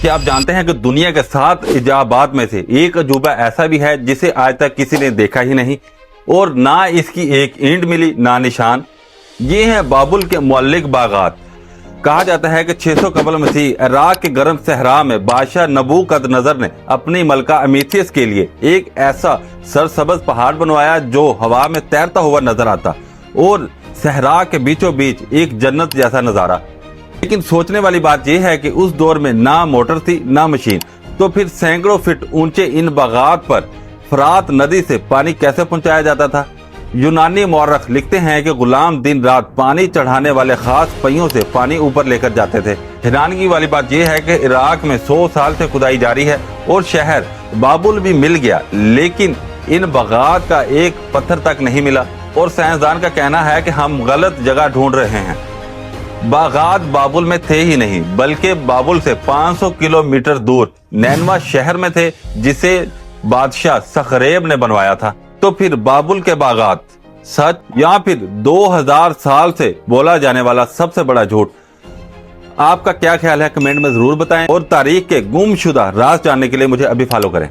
کیا آپ جانتے ہیں کہ دنیا کے 7 عجائبات میں سے ایک عجوبہ ایسا بھی ہے جسے آج تک کسی نے دیکھا ہی نہیں اور نہ اس کی ایک اینٹ ملی نہ نشان؟ یہ ہیں بابل کے معلق باغات۔ کہا جاتا ہے کہ 600 قبل مسیح عراق کے گرم صحرا میں بادشاہ نبوکد نظر نے اپنی ملکہ امیتھیس کے لیے ایک ایسا سرسبز پہاڑ بنوایا جو ہوا میں تیرتا ہوا نظر آتا اور صحرا کے بیچوں بیچ ایک جنت جیسا نظارہ۔ لیکن سوچنے والی بات یہ ہے کہ اس دور میں نہ موٹر تھی نہ مشین، تو پھر سینکڑوں فٹ اونچے ان باغات پر فرات ندی سے پانی کیسے پہنچایا جاتا تھا؟ یونانی مورخ لکھتے ہیں کہ غلام دن رات پانی چڑھانے والے خاص پہیوں سے پانی اوپر لے کر جاتے تھے۔ حیرانگی والی بات یہ ہے کہ عراق میں 100 سال سے کھدائی جاری ہے اور شہر بابل بھی مل گیا، لیکن ان باغات کا ایک پتھر تک نہیں ملا، اور سائنسدان کا کہنا ہے کہ ہم غلط جگہ ڈھونڈ رہے ہیں۔ باغات بابل میں تھے ہی نہیں بلکہ بابل سے 500 کلومیٹر دور نینوا شہر میں تھے جسے بادشاہ سخریب نے بنوایا تھا۔ تو پھر بابل کے باغات سچ یا پھر 2000 سال سے بولا جانے والا سب سے بڑا جھوٹ؟ آپ کا کیا خیال ہے کمنٹ میں ضرور بتائیں، اور تاریخ کے گم شدہ راز جاننے کے لیے مجھے ابھی فالو کریں۔